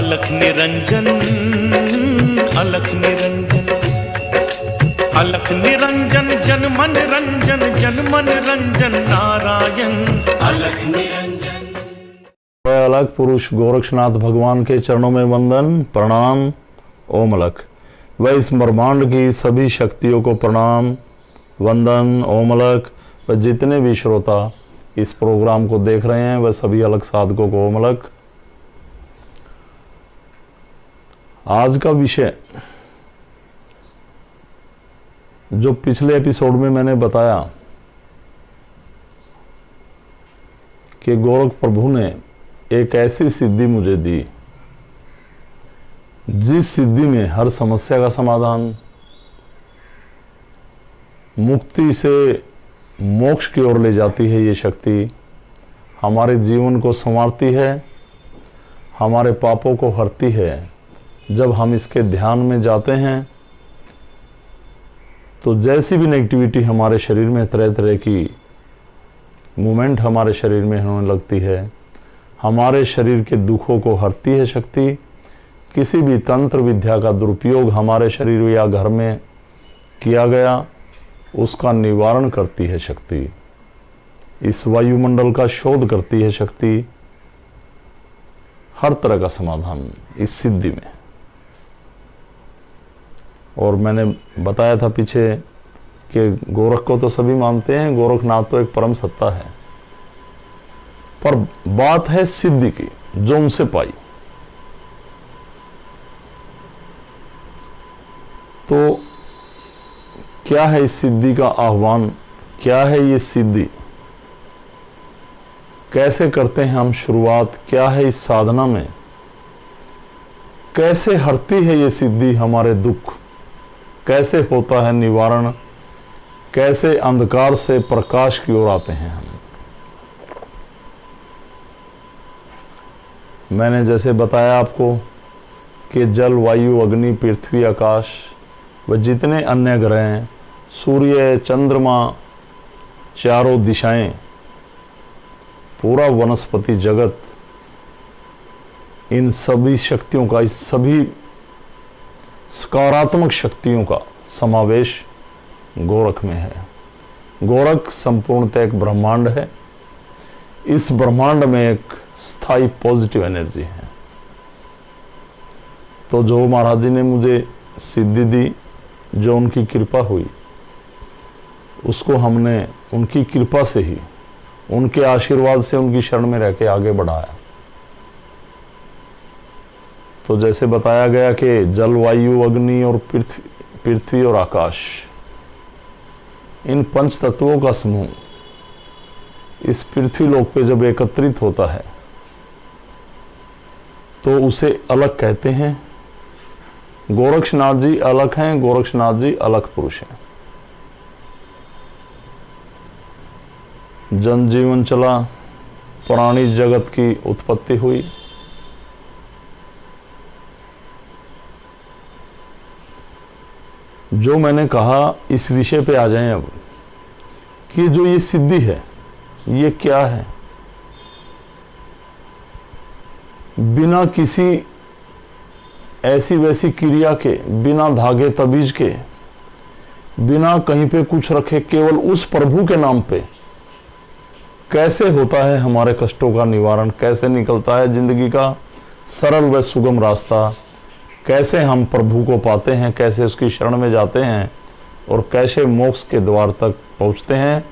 अलख निरंजन, अलख निरंजन, अलख निरंजन, जन मन रंजन, जन मन रंजन नारायण, अलख निरंजन। अलख पुरुष गोरक्षनाथ भगवान के चरणों में वंदन, प्रणाम, ओम अलख। वह इस ब्रह्मांड की सभी शक्तियों को प्रणाम, वंदन, ओम अलख। व जितने भी श्रोता इस प्रोग्राम को देख रहे हैं वह सभी अलख साधकों को ओम अलख। आज का विषय जो पिछले एपिसोड में मैंने बताया कि गोरख प्रभु ने एक ऐसी सिद्धि मुझे दी जिस सिद्धि में हर समस्या का समाधान, मुक्ति से मोक्ष की ओर ले जाती है। ये शक्ति हमारे जीवन को संवारती है, हमारे पापों को हरती है। जब हम इसके ध्यान में जाते हैं तो जैसी भी नेगेटिविटी हमारे शरीर में तरह तरह की मूवमेंट हमारे शरीर में होने लगती है, हमारे शरीर के दुखों को हरती है शक्ति। किसी भी तंत्र विद्या का दुरुपयोग हमारे शरीर या घर में किया गया उसका निवारण करती है शक्ति। इस वायुमंडल का शोध करती है शक्ति। हर तरह का समाधान इस सिद्धि में। और मैंने बताया था पीछे कि गोरख को तो सभी मानते हैं, गोरखनाथ तो एक परम सत्ता है, पर बात है सिद्धि की जो उनसे पाई। तो क्या है इस सिद्धि का आह्वान, क्या है ये सिद्धि, कैसे करते हैं हम शुरुआत, क्या है इस साधना में, कैसे हरती है ये सिद्धि हमारे दुख, कैसे होता है निवारण, कैसे अंधकार से प्रकाश की ओर आते हैं हम। मैंने जैसे बताया आपको कि जल, वायु, अग्नि, पृथ्वी, आकाश व जितने अन्य ग्रह हैं, सूर्य, चंद्रमा, चारों दिशाएं, पूरा वनस्पति जगत, इन सभी शक्तियों का, इस सभी सकारात्मक शक्तियों का समावेश गोरख में है। गोरख संपूर्णतः एक ब्रह्मांड है। इस ब्रह्मांड में एक स्थायी पॉजिटिव एनर्जी है। तो जो महाराज जी ने मुझे सिद्धि दी, जो उनकी कृपा हुई, उसको हमने उनकी कृपा से ही, उनके आशीर्वाद से, उनकी शरण में रह के आगे बढ़ाया। तो जैसे बताया गया कि जल, वायु, अग्नि और पृथ्वी और आकाश, इन पंच तत्वों का समूह इस पृथ्वी लोक पे जब एकत्रित होता है तो उसे अलख कहते हैं। गोरक्षनाथ जी अलख हैं, गोरक्षनाथ जी अलख पुरुष हैं। जनजीवन चला, प्राणी जगत की उत्पत्ति हुई, जो मैंने कहा इस विषय पे आ जाएं अब कि जो ये सिद्धि है ये क्या है। बिना किसी ऐसी वैसी क्रिया के, बिना धागे तबीज के, बिना कहीं पे कुछ रखे, केवल उस प्रभु के नाम पे कैसे होता है हमारे कष्टों का निवारण, कैसे निकलता है जिंदगी का सरल व सुगम रास्ता, कैसे हम प्रभु को पाते हैं, कैसे उसकी शरण में जाते हैं और कैसे मोक्ष के द्वार तक पहुंचते हैं।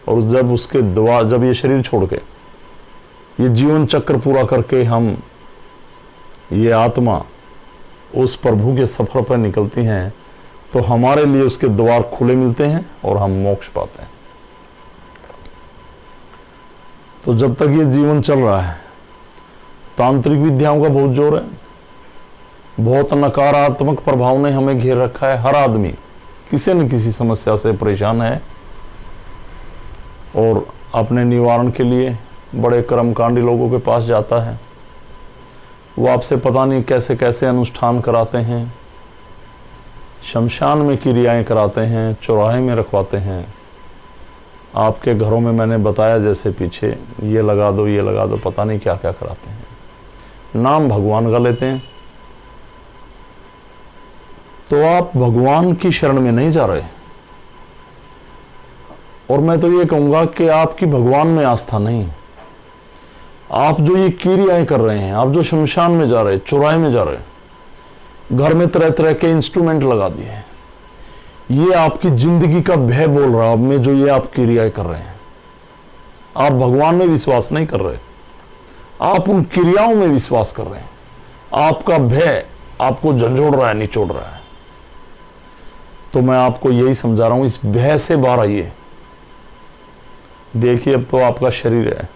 और जब उसके द्वार, जब ये शरीर छोड़ के, ये जीवन चक्र पूरा करके हम, ये आत्मा उस प्रभु के सफर पर निकलती हैं तो हमारे लिए उसके द्वार खुले मिलते हैं और हम मोक्ष पाते हैं। तो जब तक ये जीवन चल रहा है तांत्रिक विद्याओं का बहुत जोर है, बहुत नकारात्मक प्रभाव ने हमें घेर रखा है। हर आदमी किसी न किसी समस्या से परेशान है और अपने निवारण के लिए बड़े कर्मकांडी लोगों के पास जाता है। वो आपसे पता नहीं कैसे कैसे अनुष्ठान कराते हैं, शमशान में क्रियाएं कराते हैं, चौराहे में रखवाते हैं। आपके घरों में मैंने बताया जैसे पीछे, ये लगा दो, ये लगा दो, पता नहीं क्या क्या कराते हैं। नाम भगवान का लेते हैं, तो आप भगवान की शरण में नहीं जा रहे। और मैं तो ये कहूंगा कि आपकी भगवान में आस्था नहीं। आप जो ये क्रियाएं कर रहे हैं, आप जो शमशान में जा रहे, चौराहे में जा रहे, घर में तरह तरह के इंस्ट्रूमेंट लगा दिए, ये आपकी जिंदगी का भय बोल रहा है अब में, जो ये आप क्रियाएं कर रहे हैं। आप भगवान में विश्वास नहीं कर रहे, आप उन क्रियाओं में विश्वास कर रहे हैं। आपका भय आपको झंझोड़ रहा है, निचोड़ रहा है। तो मैं आपको यही समझा रहा हूं, इस भय से बाहर आइए। देखिए, अब तो आपका शरीर है।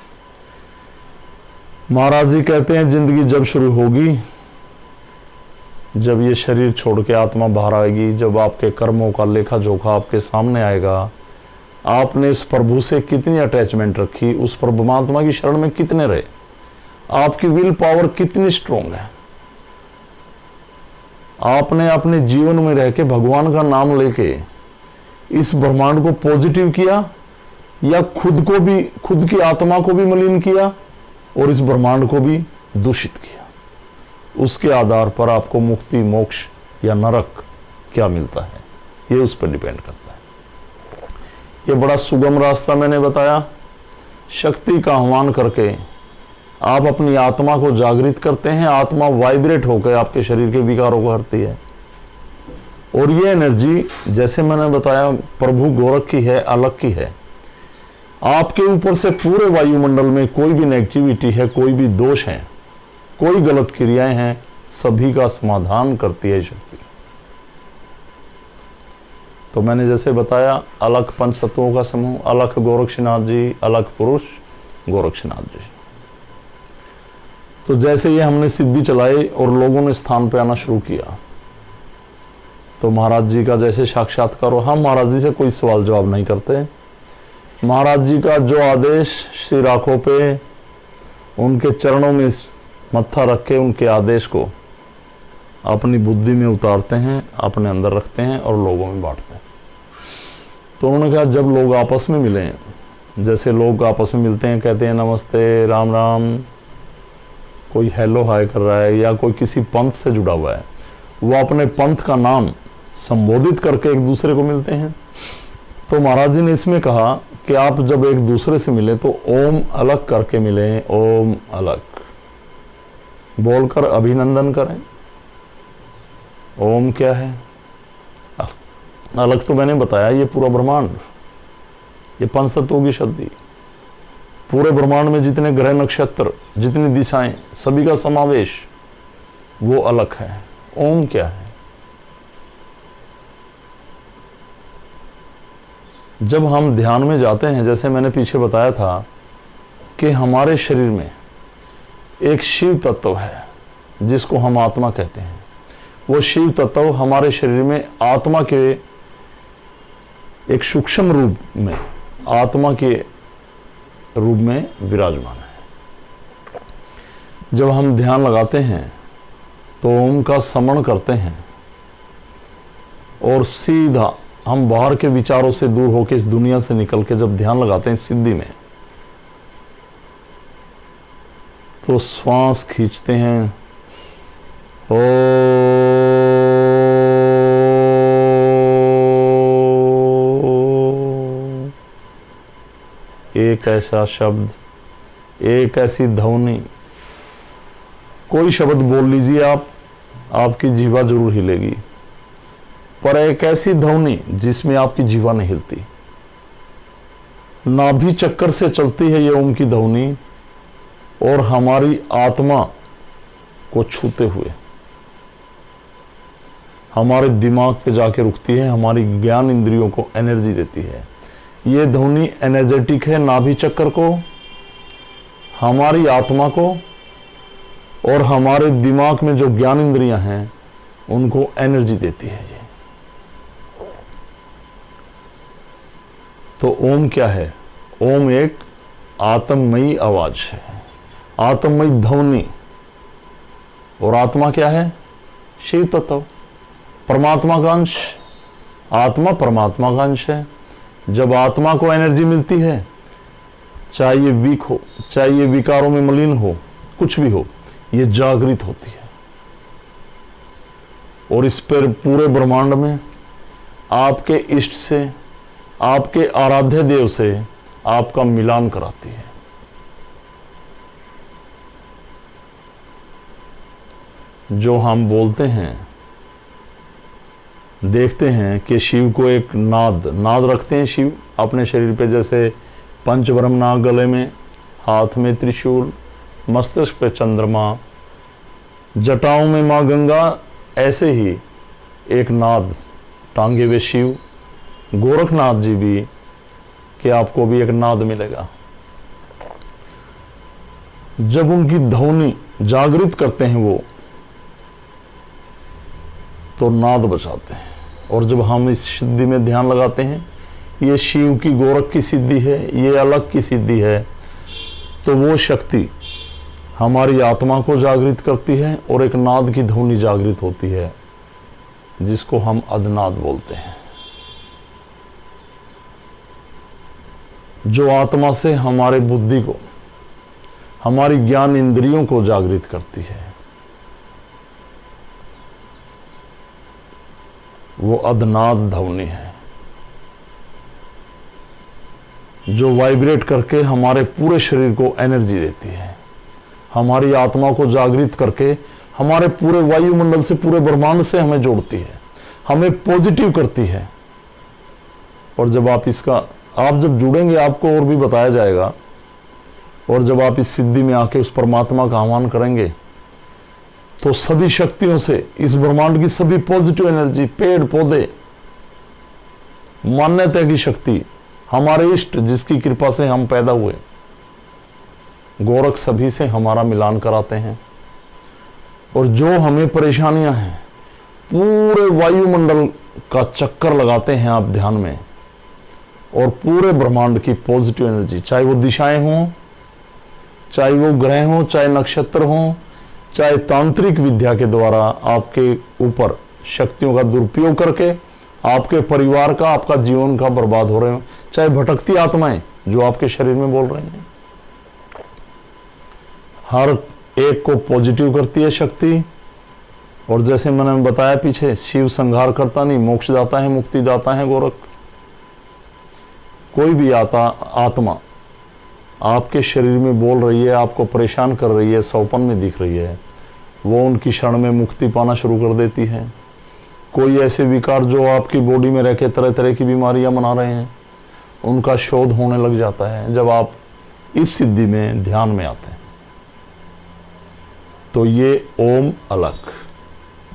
महाराज जी कहते हैं जिंदगी जब शुरू होगी, जब ये शरीर छोड़ के आत्मा बाहर आएगी, जब आपके कर्मों का लेखा जोखा आपके सामने आएगा, आपने इस प्रभु से कितनी अटैचमेंट रखी, उस परमात्मा की शरण में कितने रहे, आपकी विल पावर कितनी स्ट्रोंग है, आपने अपने जीवन में रह के भगवान का नाम लेके इस ब्रह्मांड को पॉजिटिव किया, या खुद को भी, खुद की आत्मा को भी मलिन किया और इस ब्रह्मांड को भी दूषित किया। उसके आधार पर आपको मुक्ति, मोक्ष या नरक क्या मिलता है, ये उस पर डिपेंड करता है। ये बड़ा सुगम रास्ता मैंने बताया। शक्ति का आह्वान करके आप अपनी आत्मा को जागृत करते हैं, आत्मा वाइब्रेट होकर आपके शरीर के विकारों को हरती है। और ये एनर्जी, जैसे मैंने बताया, प्रभु गोरख की है, अलग की है। आपके ऊपर से पूरे वायुमंडल में कोई भी नेगेटिविटी है, कोई भी दोष है, कोई गलत क्रियाएं हैं, सभी का समाधान करती है शक्ति। तो मैंने जैसे बताया, अलग पंच तत्वों का समूह, अलग गोरक्षनाथ जी, अलग पुरुष गोरक्षनाथ जी। तो जैसे ये हमने सिद्धि चलाई और लोगों ने स्थान पे आना शुरू किया, तो महाराज जी का जैसे साक्षात्कार हो, हम महाराज जी से कोई सवाल जवाब नहीं करते। महाराज जी का जो आदेश सिर आंखों पे, उनके चरणों में मत्था रख के उनके आदेश को अपनी बुद्धि में उतारते हैं, अपने अंदर रखते हैं और लोगों में बांटते हैं। तो उन्होंने कहा, जब लोग आपस में मिलें, जैसे लोग आपस में मिलते हैं, कहते हैं नमस्ते, राम राम, कोई हेलो हाय कर रहा है, या कोई किसी पंथ से जुड़ा हुआ है, वो अपने पंथ का नाम संबोधित करके एक दूसरे को मिलते हैं। तो महाराज जी ने इसमें कहा कि आप जब एक दूसरे से मिले तो ओम अलग करके मिलें, ओम अलग बोलकर अभिनंदन करें। ओम क्या है? अलग तो मैंने बताया, ये पूरा ब्रह्मांड, ये पंच तत्वों की शक्ति, पूरे ब्रह्मांड में जितने ग्रह नक्षत्र, जितनी दिशाएं, सभी का समावेश, वो अलग है। ओम क्या है? जब हम ध्यान में जाते हैं, जैसे मैंने पीछे बताया था कि हमारे शरीर में एक शिव तत्व है जिसको हम आत्मा कहते हैं। वो शिव तत्व हमारे शरीर में आत्मा के एक सूक्ष्म रूप में, आत्मा के रूप में विराजमान है। जब हम ध्यान लगाते हैं तो ओम का स्मरण करते हैं और सीधा हम बाहर के विचारों से दूर होकर इस दुनिया से निकल के जब ध्यान लगाते हैं सिद्धि में, तो श्वास खींचते हैं, ओ एक ऐसा शब्द, एक ऐसी ध्वनि, कोई शब्द बोल लीजिए आप, आपकी जीवा जरूर हिलेगी, पर एक ऐसी ध्वनि जिसमें आपकी जीवा नहीं हिलती। नाभि चक्कर से चलती है ये ओम की ध्वनि और हमारी आत्मा को छूते हुए हमारे दिमाग पे जाके रुकती है, हमारी ज्ञान इंद्रियों को एनर्जी देती है। ये ध्वनि एनर्जेटिक है, नाभि चक्कर को, हमारी आत्मा को और हमारे दिमाग में जो ज्ञान इंद्रियां हैं उनको एनर्जी देती है ये। तो ओम क्या है? ओम एक आत्ममयी आवाज है, आत्ममयी ध्वनि। और आत्मा क्या है? शिव तत्व, परमात्मा का अंश। आत्मा परमात्मा का अंश है। जब आत्मा को एनर्जी मिलती है, चाहे ये वीक हो, चाहे ये विकारों में मलिन हो, कुछ भी हो, ये जागृत होती है और इस पर पूरे ब्रह्मांड में आपके इष्ट से, आपके आराध्य देव से आपका मिलान कराती है। जो हम बोलते हैं, देखते हैं कि शिव को एक नाद रखते हैं शिव अपने शरीर पे, जैसे पंचब्रह्म नाग गले में, हाथ में त्रिशूल, मस्तिष्क पे चंद्रमा, जटाओं में माँ गंगा, ऐसे ही एक नाद टांगे हुए शिव गोरखनाथ जी भी, कि आपको भी एक नाद मिलेगा। जब उनकी ध्वनि जागृत करते हैं वो, तो नाद बजाते हैं। और जब हम इस सिद्धि में ध्यान लगाते हैं, ये शिव की गोरख की सिद्धि है, ये अलग की सिद्धि है, तो वो शक्ति हमारी आत्मा को जागृत करती है और एक नाद की ध्वनि जागृत होती है, जिसको हम अदनाद बोलते हैं, जो आत्मा से हमारे बुद्धि को, हमारी ज्ञान इंद्रियों को जागृत करती है। वो अदनाद ध्वनि है जो वाइब्रेट करके हमारे पूरे शरीर को एनर्जी देती है, हमारी आत्मा को जागृत करके हमारे पूरे वायुमंडल से, पूरे ब्रह्मांड से हमें जोड़ती है, हमें पॉजिटिव करती है। और जब आप जब जुड़ेंगे, आपको और भी बताया जाएगा, और जब आप इस सिद्धि में आके उस परमात्मा का आह्वान करेंगे, तो सभी शक्तियों से, इस ब्रह्मांड की सभी पॉजिटिव एनर्जी, पेड़ पौधे, मान्यता की शक्ति, हमारे इष्ट जिसकी कृपा से हम पैदा हुए, गोरख सभी से हमारा मिलान कराते हैं। और जो हमें परेशानियां हैं, पूरे वायुमंडल का चक्कर लगाते हैं आप ध्यान में, और पूरे ब्रह्मांड की पॉजिटिव एनर्जी, चाहे वो दिशाएं हों, चाहे वो ग्रह हों, चाहे नक्षत्र हों, चाहे तांत्रिक विद्या के द्वारा आपके ऊपर शक्तियों का दुरुपयोग करके आपके परिवार का, आपका जीवन का बर्बाद हो रहे हो, चाहे भटकती आत्माएं जो आपके शरीर में बोल रही हैं, हर एक को पॉजिटिव करती है शक्ति। और जैसे मैंने बताया पीछे, शिव संहार करता नहीं, मोक्ष दाता है, मुक्ति दाता है गोरख। कोई भी आत्मा आपके शरीर में बोल रही है, आपको परेशान कर रही है, सौपन में दिख रही है, वो उनकी क्षण में मुक्ति पाना शुरू कर देती है। कोई ऐसे विकार जो आपकी बॉडी में रह के तरह तरह की बीमारियां मना रहे हैं, उनका शोध होने लग जाता है जब आप इस सिद्धि में ध्यान में आते हैं। तो ये ओम अलग,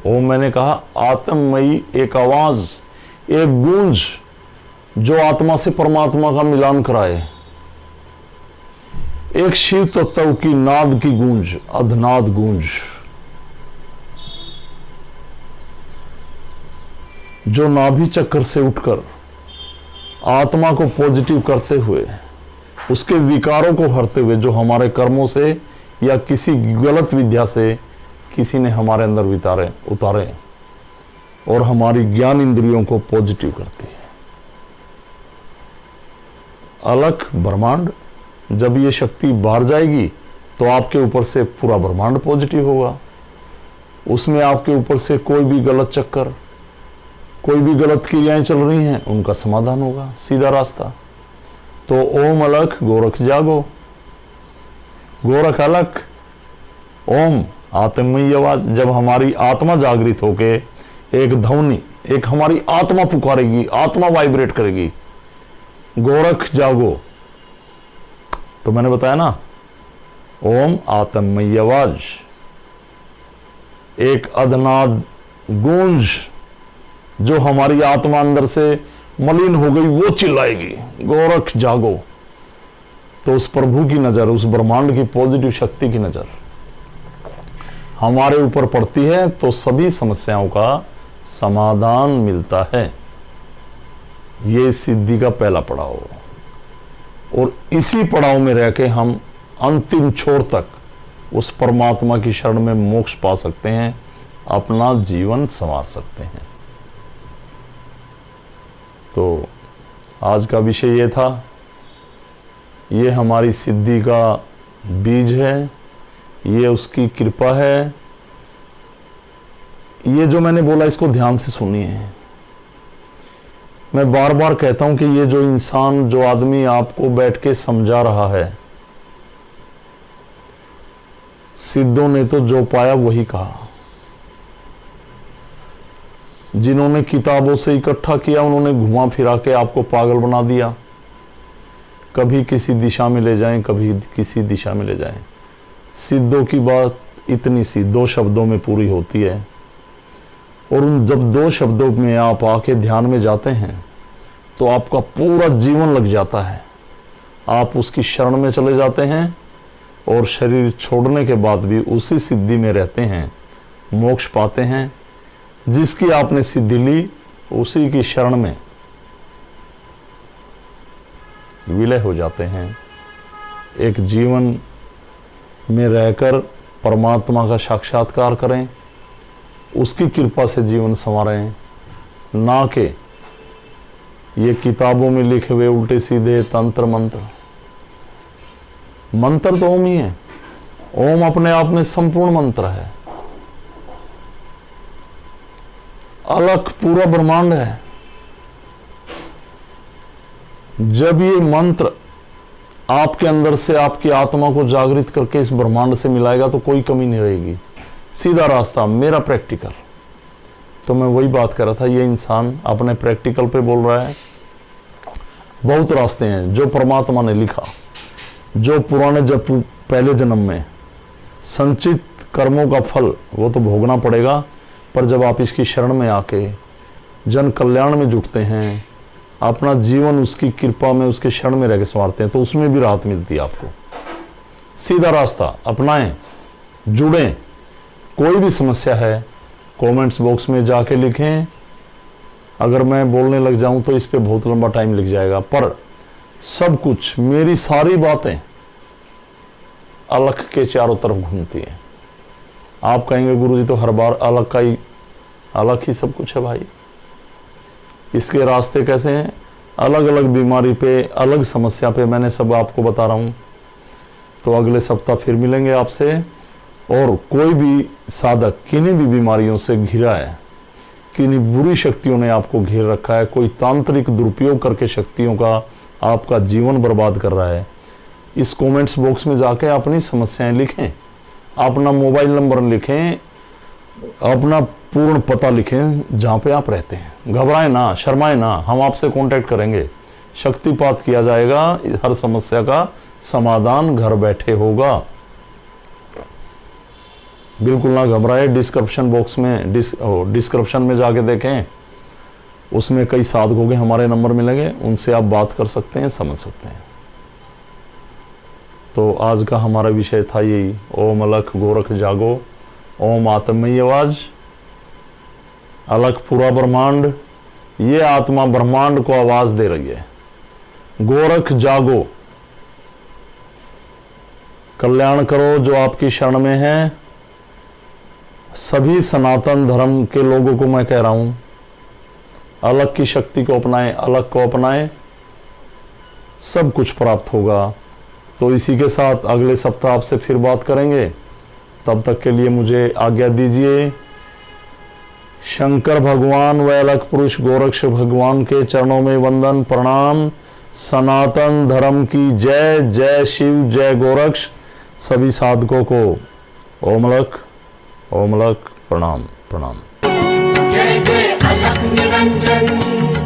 ओम मैंने कहा आत्ममयी एक आवाज, एक गूंज जो आत्मा से परमात्मा का मिलान कराए, एक शिव तत्व की नाद की गूंज, अधनाद गूंज, जो नाभि चक्र से उठकर आत्मा को पॉजिटिव करते हुए, उसके विकारों को हरते हुए, जो हमारे कर्मों से या किसी गलत विद्या से किसी ने हमारे अंदर उतारे और हमारी ज्ञान इंद्रियों को पॉजिटिव करती है। अलग ब्रह्मांड, जब ये शक्ति बाहर जाएगी तो आपके ऊपर से पूरा ब्रह्मांड पॉजिटिव होगा। उसमें आपके ऊपर से कोई भी गलत चक्कर, कोई भी गलत क्रियाएं चल रही हैं, उनका समाधान होगा, सीधा रास्ता। तो ओम अलख गोरख जागो, गोरख अलख, ओम आत्ममयी आवाज। जब हमारी आत्मा जागृत होके एक ध्वनि, एक हमारी आत्मा पुकारेगी, आत्मा वाइब्रेट करेगी, गोरख जागो, तो मैंने बताया ना, ओम आत्ममयी आवाज, एक अधनाद गूंज जो हमारी आत्मा अंदर से मलिन हो गई वो चिल्लाएगी, गोरख जागो। तो उस प्रभु की नजर, उस ब्रह्मांड की पॉजिटिव शक्ति की नजर हमारे ऊपर पड़ती है तो सभी समस्याओं का समाधान मिलता है। ये सिद्धि का पहला पड़ाव, और इसी पड़ाव में रह के हम अंतिम छोर तक उस परमात्मा की शरण में मोक्ष पा सकते हैं, अपना जीवन संवार सकते हैं। तो आज का विषय ये था, ये हमारी सिद्धि का बीज है, ये उसकी कृपा है। ये जो मैंने बोला इसको ध्यान से सुनिए। मैं बार बार कहता हूं कि ये जो इंसान, जो आदमी आपको बैठ के समझा रहा है, सिद्धों ने तो जो पाया वही कहा। जिन्होंने किताबों से इकट्ठा किया उन्होंने घुमा फिरा के आपको पागल बना दिया। कभी किसी दिशा में ले जाएं, कभी किसी दिशा में ले जाएं। सिद्धों की बात इतनी सी 2 शब्दों में पूरी होती है, और उन जब 2 शब्दों में आप आके ध्यान में जाते हैं तो आपका पूरा जीवन लग जाता है। आप उसकी शरण में चले जाते हैं और शरीर छोड़ने के बाद भी उसी सिद्धि में रहते हैं, मोक्ष पाते हैं। जिसकी आपने सिद्धि ली उसी की शरण में विलय हो जाते हैं। एक जीवन में रहकर परमात्मा का साक्षात्कार करें, उसकी कृपा से जीवन संवारें, ना कि ये किताबों में लिखे हुए उल्टे सीधे तंत्र मंत्र। मंत्र तो ओम ही है। ओम अपने आप में संपूर्ण मंत्र है, अलग पूरा ब्रह्मांड है। जब ये मंत्र आपके अंदर से आपकी आत्मा को जागृत करके इस ब्रह्मांड से मिलाएगा तो कोई कमी नहीं रहेगी। सीधा रास्ता, मेरा प्रैक्टिकल। तो मैं वही बात कर रहा था, ये इंसान अपने प्रैक्टिकल पे बोल रहा है। बहुत रास्ते हैं जो परमात्मा ने लिखा, जो पुराने जब पहले जन्म में संचित कर्मों का फल वो तो भोगना पड़ेगा, पर जब आप इसकी शरण में आके जन कल्याण में जुटते हैं, अपना जीवन उसकी कृपा में, उसके शरण में रह के संवारते हैं, तो उसमें भी राहत मिलती है आपको। सीधा रास्ता अपनाएं, जुड़ें। कोई भी समस्या है कमेंट्स बॉक्स में जाके लिखें। अगर मैं बोलने लग जाऊं तो इस पे बहुत लंबा टाइम लग जाएगा, पर सब कुछ, मेरी सारी बातें अलग के चारों तरफ घूमती हैं। आप कहेंगे गुरुजी तो हर बार अलग का ही, अलग ही सब कुछ है भाई। इसके रास्ते कैसे हैं? अलग अलग बीमारी पे, अलग समस्या पे मैंने सब आपको बता रहा हूं। तो अगले सप्ताह फिर मिलेंगे आपसे। और कोई भी साधक किन्हीं भी बीमारियों से घिरा है, किन्हीं बुरी शक्तियों ने आपको घेर रखा है, कोई तांत्रिक दुरुपयोग करके शक्तियों का आपका जीवन बर्बाद कर रहा है, इस कमेंट्स बॉक्स में जाके अपनी समस्याएं लिखें, अपना मोबाइल नंबर लिखें, अपना पूर्ण पता लिखें जहाँ पे आप रहते हैं। घबराएं ना, शर्माएं ना, हम आपसे कांटेक्ट करेंगे, शक्तिपात किया जाएगा, हर समस्या का समाधान घर बैठे होगा। बिल्कुल ना घबराए। डिस्क्रिप्शन बॉक्स में डिस्क्रिप्शन में जाके देखें, उसमें कई साधकों के हमारे नंबर मिलेंगे, उनसे आप बात कर सकते हैं, समझ सकते हैं। तो आज का हमारा विषय था यही, ओम अलख गोरख जागो, ओम आत्ममयी आवाज, अलख पूरा ब्रह्मांड, ये आत्मा ब्रह्मांड को आवाज दे रही है। गोरख जागो, कल्याण करो जो आपकी शरण में है। सभी सनातन धर्म के लोगों को मैं कह रहा हूं, अलग की शक्ति को अपनाएं, अलग को अपनाएं, सब कुछ प्राप्त होगा। तो इसी के साथ अगले सप्ताह आपसे फिर बात करेंगे। तब तक के लिए मुझे आज्ञा दीजिए। शंकर भगवान व अलख पुरुष गोरक्ष भगवान के चरणों में वंदन प्रणाम। सनातन धर्म की जय। जय शिव, जय गोरक्ष। सभी साधकों को ओम अलख, ओम अलख, प्रणाम प्रणाम। जय जय अलख निरंजन।